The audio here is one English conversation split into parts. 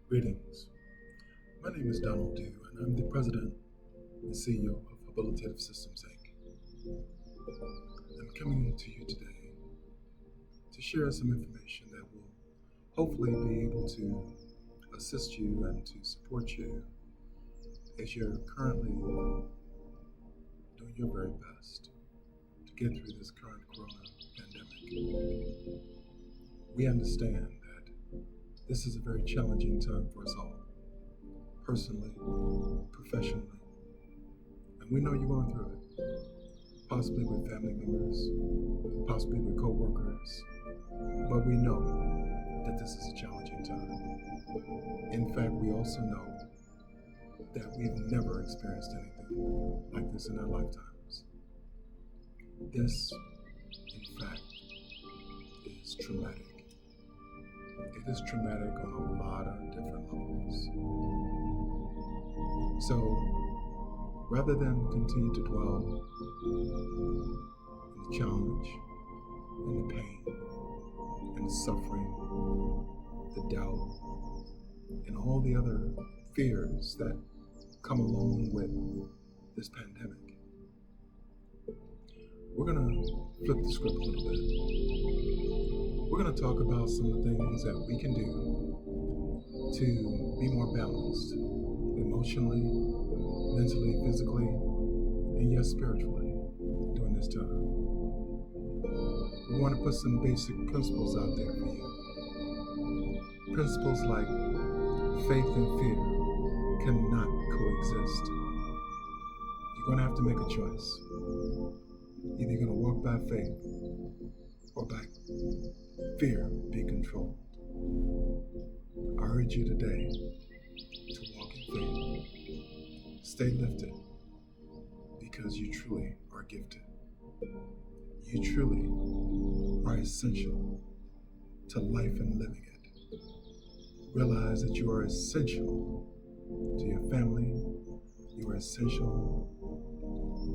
Greetings. My name is Donald Dew, and I'm the President and CEO of Habilitative Systems, Inc. I'm coming to you today to share some information that will hopefully be able to assist you and to support you as you're currently doing your very best to get through this current corona pandemic. We understand that this is a very challenging time for us all, personally, professionally, and we know you're going through it, possibly with family members, possibly with co-workers, but we know that this is a challenging time. In fact, we also know that we've never experienced anything like this in our lifetimes. This, in fact, is traumatic. It is traumatic on a lot of different levels. So, rather than continue to dwell in the challenge, and the pain, and the suffering, the doubt, and all the other fears that come along with this pandemic, we're going to flip the script a little bit. We're going to talk about some of the things that we can do to be more balanced emotionally, mentally, physically, and yes, spiritually during this time. We want to put some basic principles out there for you. Principles like faith and fear cannot coexist. You're going to have to make a choice. Either you're going to walk by faith or by fear be controlled. I urge you today to walk in faith. Stay lifted because you truly are gifted. You truly are essential to life and living it. Realize that you are essential to your family. You are essential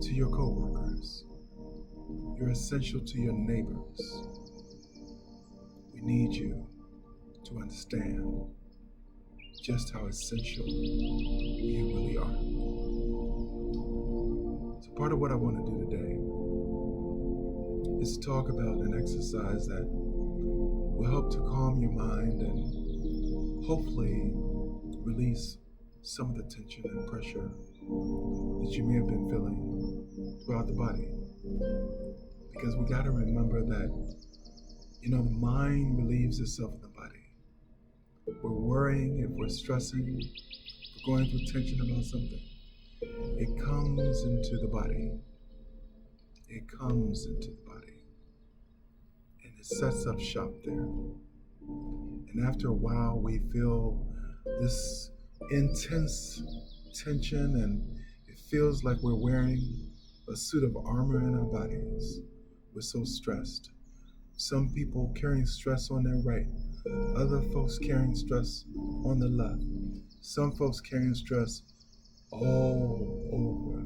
to your co-workers. You're essential to your neighbors. We need you to understand just how essential you really are. So part of what I want to do today is to talk about an exercise that will help to calm your mind and hopefully release some of the tension and pressure that you may have been feeling throughout the body. Because we got to remember that, the mind relieves itself in the body. If we're worrying, if we're stressing, if we're going through tension about something, it comes into the body. It comes into the body. And it sets up shop there. And after a while, we feel this intense tension, and it feels like we're wearing a suit of armor in our bodies. We're so stressed. Some people carrying stress on their right, other folks carrying stress on the left, some folks carrying stress all over.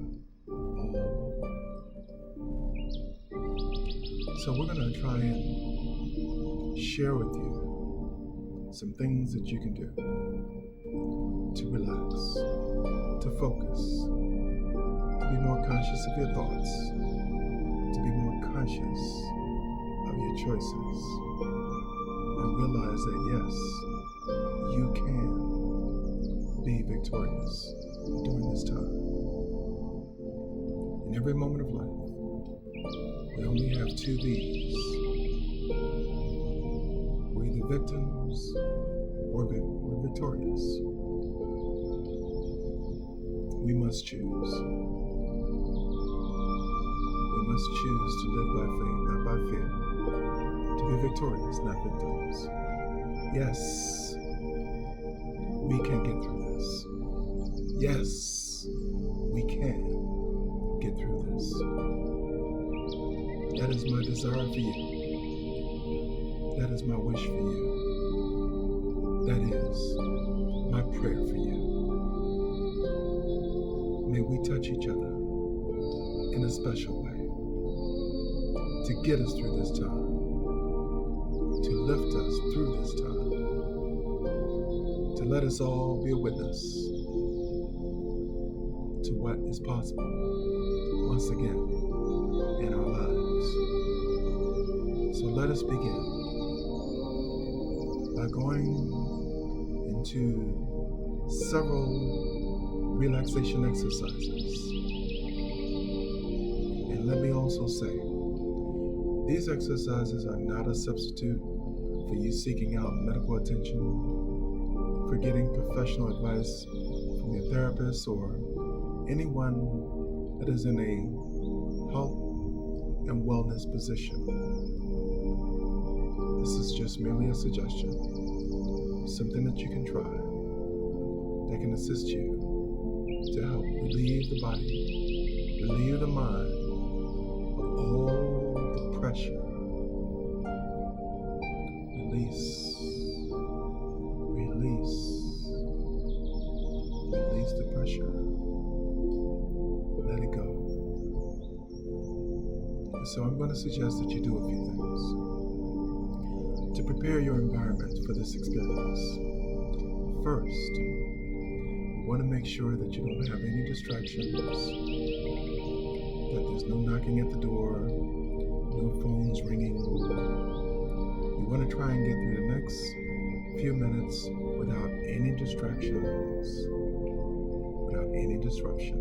So we're going to try and share with you some things that you can do to relax, to focus, to be more conscious of your thoughts, to be more conscious of your choices, and realize that yes, you can be victorious during this time. In every moment of life, we only have two V's. We're either victims or we're victorious. We must choose. We must choose to live by faith, not by fear. To be victorious, not victims. Yes, we can get through this. Yes, we can get through this. That is my desire for you. That is my wish for you. That is my prayer for you. May we touch each other in a special way to get us through this time, to lift us through this time, to let us all be a witness to what is possible once again in our lives. So let us begin by going into several relaxation exercises. And let me also say, these exercises are not a substitute for you seeking out medical attention, for getting professional advice from your therapist or anyone that is in a health and wellness position. This is just merely a suggestion, something that you can try that can assist you to help relieve the body, relieve the mind of all the pressure. Release the pressure. Let it go. And so I'm going to suggest that you do a few things to prepare your environment for this experience. First, you want to make sure that you don't have any distractions, that there's no knocking at the door, no phones ringing. You want to try and get through the next few minutes without any distractions, without any disruption.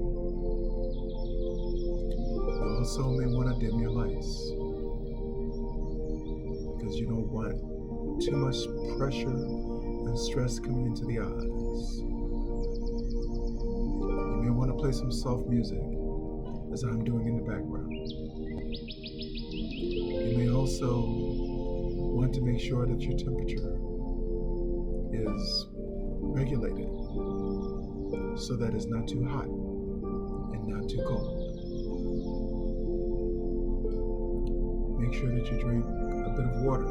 You also may want to dim your lights because you don't want too much pressure and stress coming into the eyes. You may want to play some soft music as I'm doing in the background. You may also want to make sure that your temperature is regulated so that it's not too hot and not too cold. Make sure that you drink a bit of water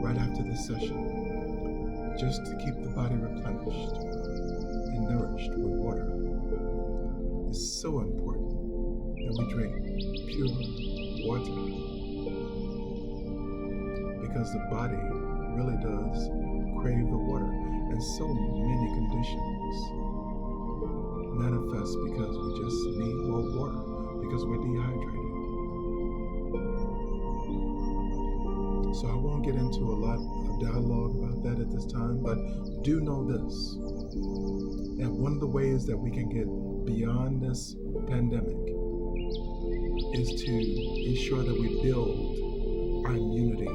right after this session, just to keep the body replenished and nourished with water. It's so important that we drink pure water because the body really does crave the water, and so many conditions manifest because we just need more water because we're dehydrated. So I won't get into a lot of dialogue about that at this time, but do know this, that one of the ways that we can get beyond this pandemic is to ensure that we build our immunity.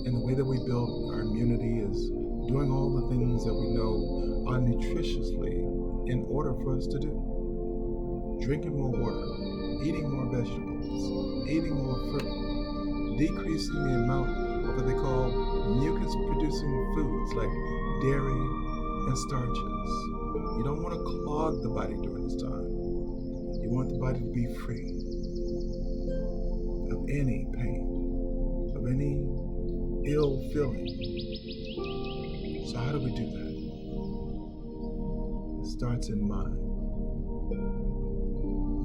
And the way that we build our immunity is doing all the things that we know are nutritiously in order for us to do. Drinking more water, eating more vegetables, eating more fruit, decreasing the amount of what they call mucus-producing foods like dairy and starches. You don't want to clog the body during this time. You want the body to be free of any pain, of any ill feeling. So how do we do that? It starts in mind.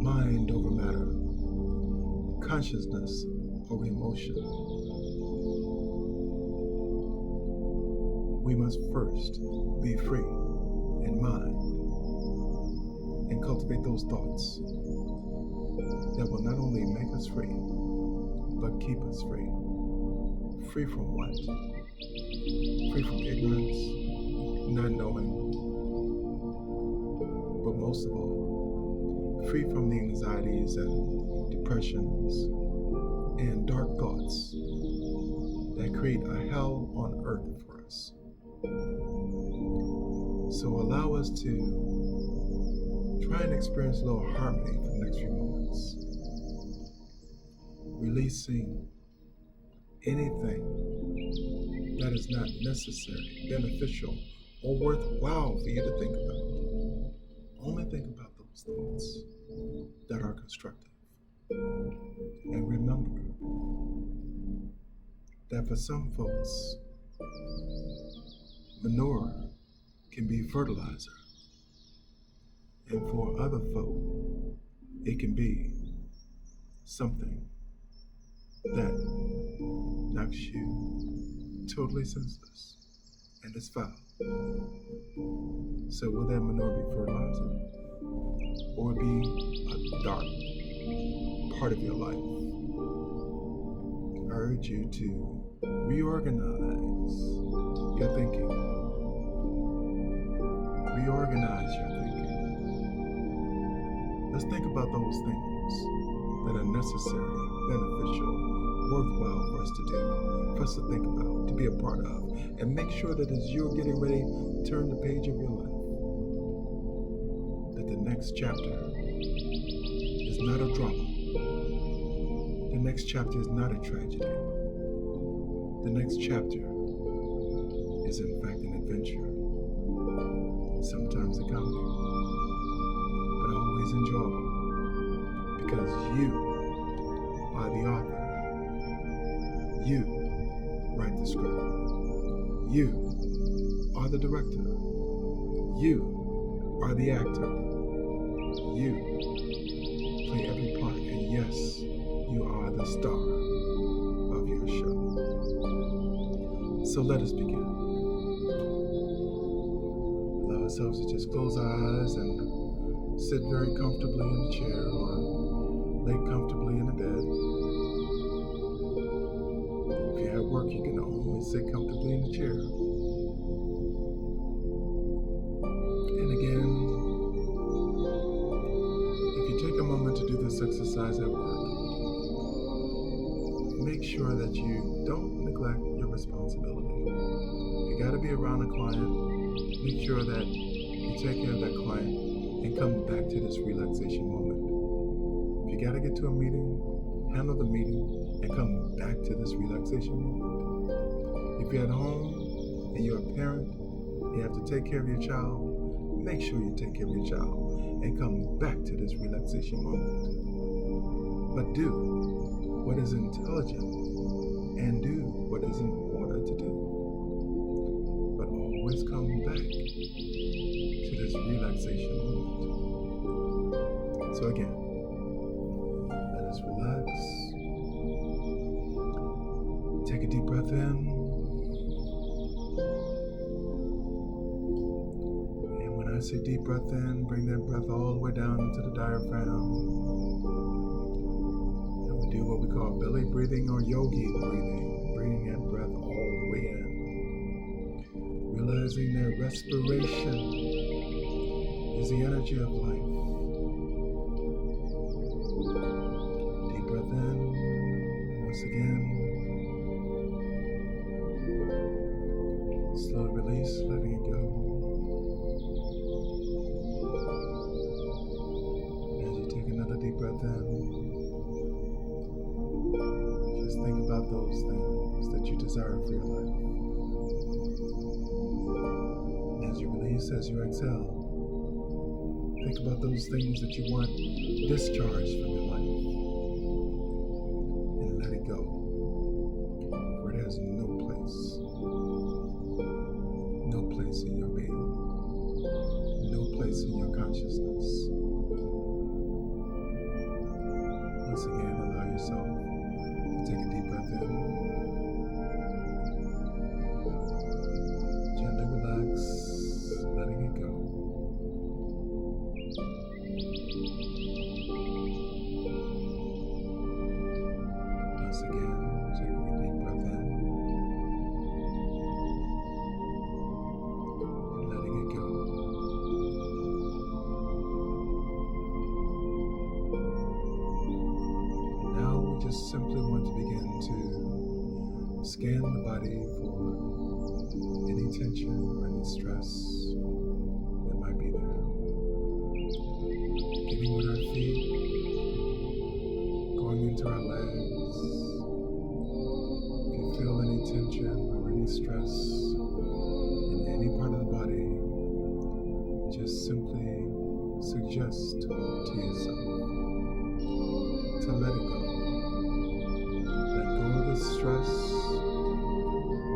Mind over matter. Consciousness over emotion. We must first be free in mind and cultivate those thoughts that will not only make us free, but keep us free. Free from what? Free from ignorance, not knowing, but most of all, free from the anxieties and depressions and dark thoughts that create a hell on earth for us. So allow us to try and experience a little harmony for the next few moments. Releasing anything that is not necessary, beneficial, or worthwhile for you to think about. Only think about those thoughts that are constructive. And remember that for some folks, manure can be fertilizer. And for other folk, it can be something that knocks you totally senseless, and it's foul. So will that manure be fertilizer, or be a dark part of your life? I urge you to reorganize your thinking. Reorganize your thinking. Let's think about those things that are necessary, beneficial, worthwhile for us to do, for us to think about, to be a part of, and make sure that as you're getting ready to turn the page of your life, that the next chapter is not a drama. The next chapter is not a tragedy. The next chapter is in fact an adventure. Sometimes a comedy, but always enjoyable, because you are the author. You write the script. You are the director. You are the actor. You play every part, and yes, you are the star of your show. So let us begin. Allow ourselves to just close our eyes and sit very comfortably in the chair or lay comfortably in the bed. If you're at work, you can always sit comfortably in the chair. And again, if you take a moment to do this exercise at work, make sure that you don't neglect your responsibility. If you got to be around a client, make sure that you take care of that client and come back to this relaxation moment. If you got to get to a meeting, handle the meeting and come back to this relaxation moment. If you're at home and you're a parent, you have to take care of your child, make sure you take care of your child and come back to this relaxation moment. But do what is intelligent and do what is in order to do. But always come back to this relaxation moment. So again, let us relax. Take a deep breath in. And when I say deep breath in, bring that breath all the way down into the diaphragm. Do what we call belly breathing or yogi breathing, bringing that breath all the way in. Realizing that respiration is the energy of life. Deep breath in, once again. Slow release, letting it go. As you take another deep breath in, just think about those things that you desire for your life. As you release, as you exhale, think about those things that you want discharged from your life. And let it go. For it has no place in your being, no place in your consciousness. Once again, allow yourself to take a deep breath in. Gently relax, letting it go. Once again, taking a deep breath in and letting it go. Just simply want to begin to scan the body for any tension or any stress that might be there. Beginning with our feet, going into our legs. If you feel any tension or any stress in any part of the body, just simply suggest to yourself to let it go. Stress,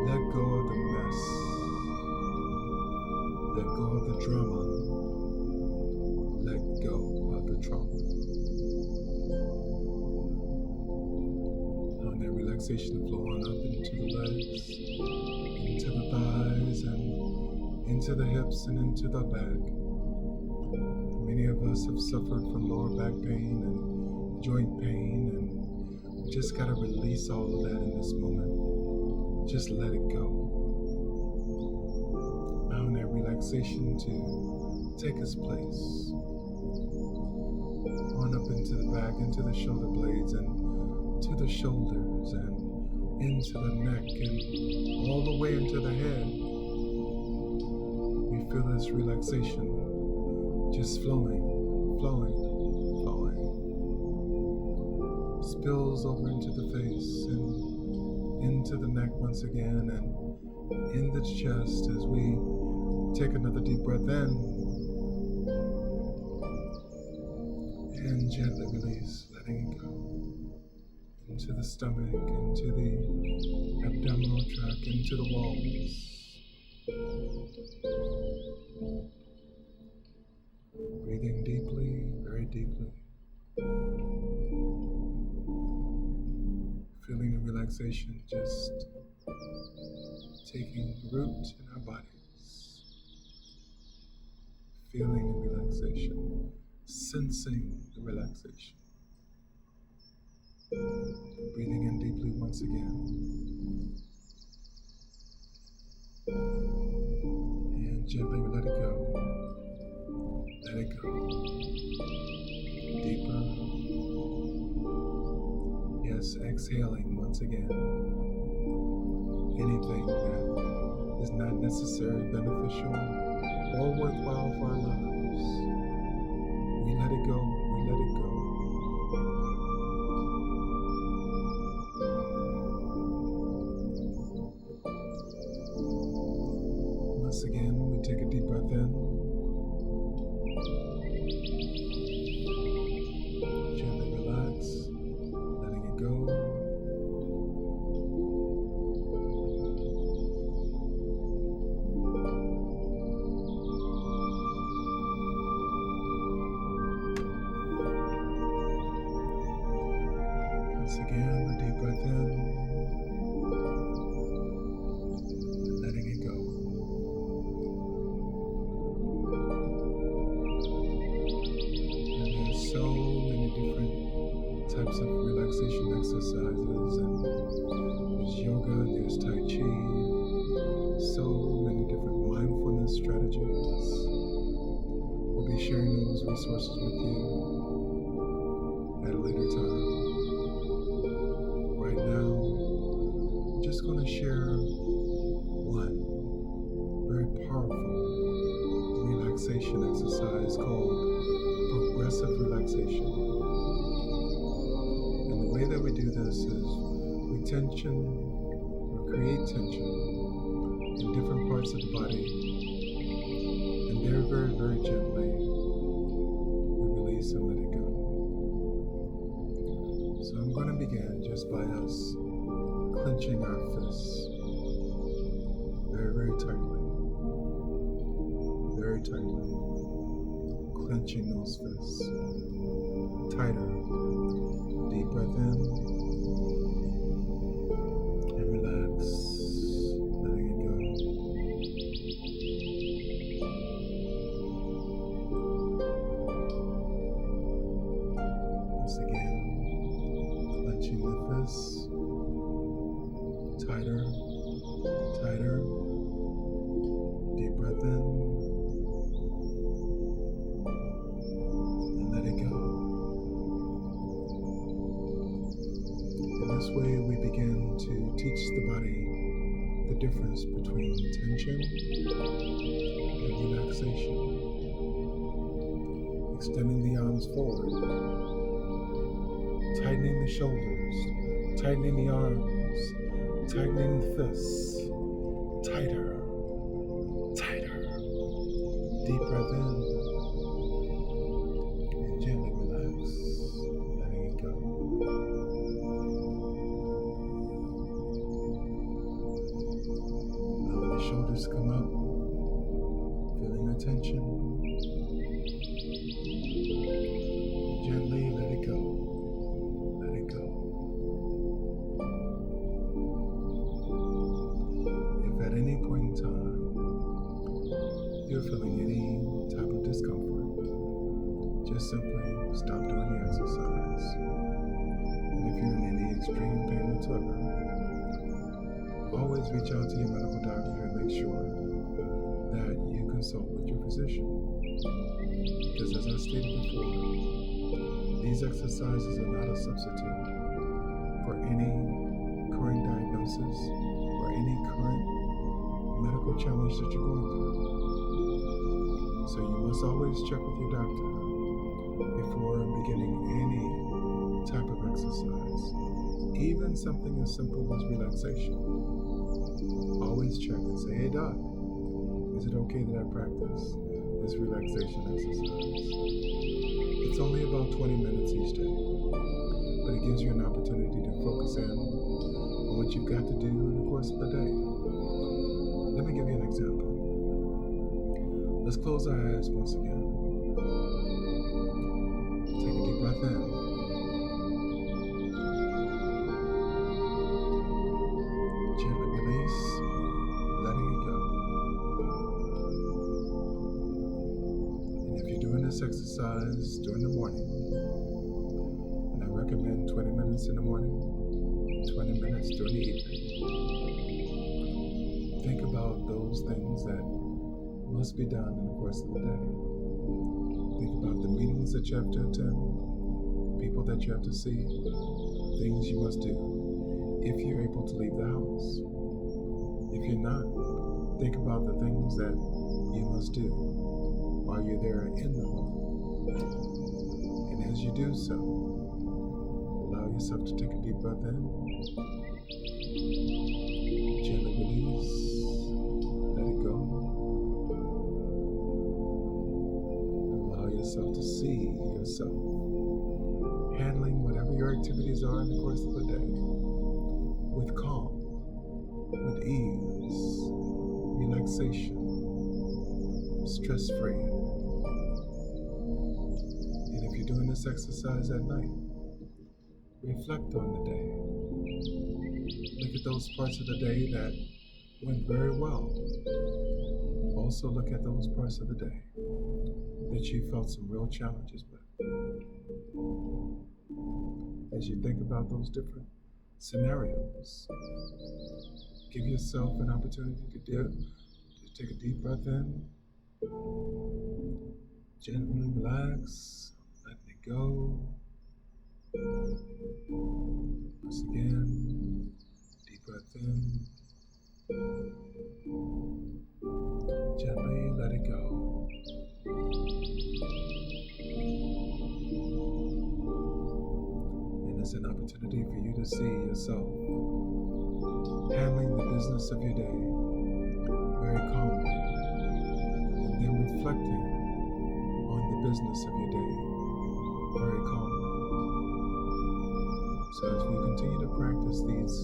let go of the mess, let go of the drama, let go of the trauma. Allow that relaxation to flow on up into the legs, into the hips and into the back. Many of us have suffered from lower back pain and joint pain, and we just got to release all of that in this moment. Just let it go. Allowing that relaxation to take its place. On up into the back, into the shoulder blades, and to the shoulders, and into the neck, and all the way into the head. We feel this relaxation just flowing, flowing, flowing. Spills over into the face and into the neck once again, and in the chest as we take another deep breath in. And gently release, letting it go into the stomach, into the abdominal tract, into the walls. Breathing deeply, very deeply. Feeling the relaxation just taking root in our bodies. Feeling the relaxation. Sensing the relaxation. Breathing in deeply once again. And gently let it go. Let it go. Deeper. Yes, exhaling once again. Anything that is not necessarily beneficial or worthwhile for our lives. We let it go, we let it go. Once again, we take a deep breath in. Gently relax, letting it go. Once again, a deep breath in, and letting it go. And there's so many different types of relaxation exercises, and there's yoga, and there's Tai Chi, so many different mindfulness strategies. We'll be sharing those resources with you at a later time. Right now, I'm just going to share one very powerful relaxation exercise called progressive relaxation. And the way that we do this is we tension or create tension in different parts of the body, and very, very, very gently we release and let it go. So I'm going to begin just by us clenching our fists very, very tightly. Very tightly. Clenching those fists. Tighter. Deep breath in. And relax. Letting it go. Once again. Clenching the fists, tighter, tighter, deep breath in, and let it go. In this way, we begin to teach the body the difference between tension and relaxation. Extending the arms forward, tightening the shoulders, tightening the arms, tightening the fists, tighter, tighter. Deep breath in, and gently relax, letting it go. Allowing the shoulders to come up, feeling the tension. Gently let it go. Let it go. If at any point in time you're feeling any type of discomfort, just simply stop doing the exercise. And if you're in any extreme pain whatsoever, always reach out to your medical doctor and make sure that you consult with your physician. Because as I stated before, these exercises are not a substitute for any current diagnosis or any current medical challenge that you're going through. So you must always check with your doctor before beginning any type of exercise, even something as simple as relaxation. Always check and say, hey doc, is it okay that I practice this relaxation exercise? It's only about 20 minutes each day, but it gives you an opportunity to focus in on what you've got to do in the course of the day. Let me give you an example. Let's close our eyes once again. Take a deep breath in. Gently release, letting it go. And if you're doing this exercise during the morning, and I recommend 20 minutes in the morning, 20 minutes during the evening, think about those things that must be done in the course of the day. Think about the meetings that you have to attend, the people that you have to see, things you must do if you're able to leave the house. If you're not, think about the things that you must do while you're there in the home. And as you do so, allow yourself to take a deep breath in, gently release, let it go. Allow yourself to see yourself handling whatever your activities are in the course of the day with calm, with ease, relaxation, stress-free. And if you're doing this exercise at night, reflect on the day. Look at those parts of the day that went very well. Also look at those parts of the day that you felt some real challenges with. As you think about those different scenarios, give yourself an opportunity to take a deep breath in, gently relax, letting it go. Once again, deep breath in, gently let it go. And it's an opportunity for you to see yourself handling the business of your day very calmly, and then reflecting on the business of your day very calmly. So as we continue to practice these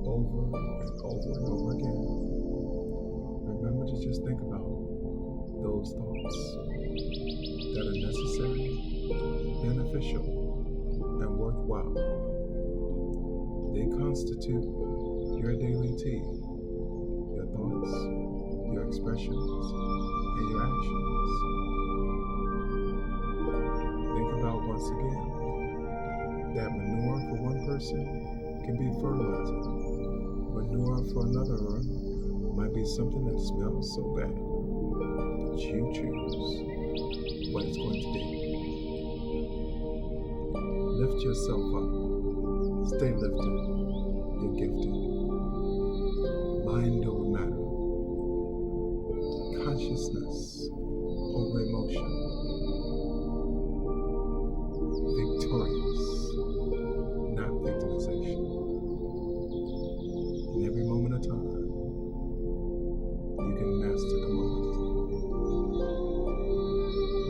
over and over and over again, remember to just think about those thoughts that are necessary, beneficial, and worthwhile. They constitute your daily tea, your thoughts, your expressions, and your actions. Think about once again that manure for one person can be fertilizer. Manure for another might be something that smells so bad, but you choose what it's going to be. Lift yourself up. Stay lifted. You're gifted. Mind over matter. Consciousness over emotion. Victorious, not victimization. In every moment of time, you can master the moment.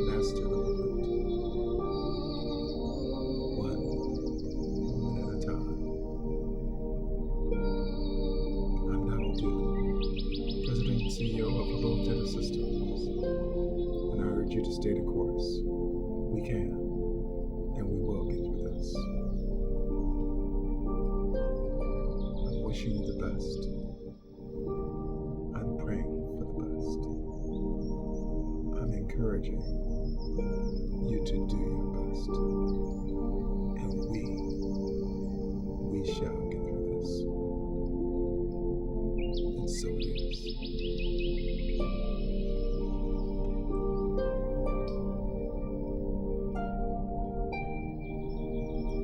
Master the moment. One moment at a time. I'm Donald Dillon, President and CEO of Above Theta Systems, and I urge you to stay the course. We can, and we will get through this. I'm wishing you the best. I'm praying for the best. encouraging you to do your best. And we shall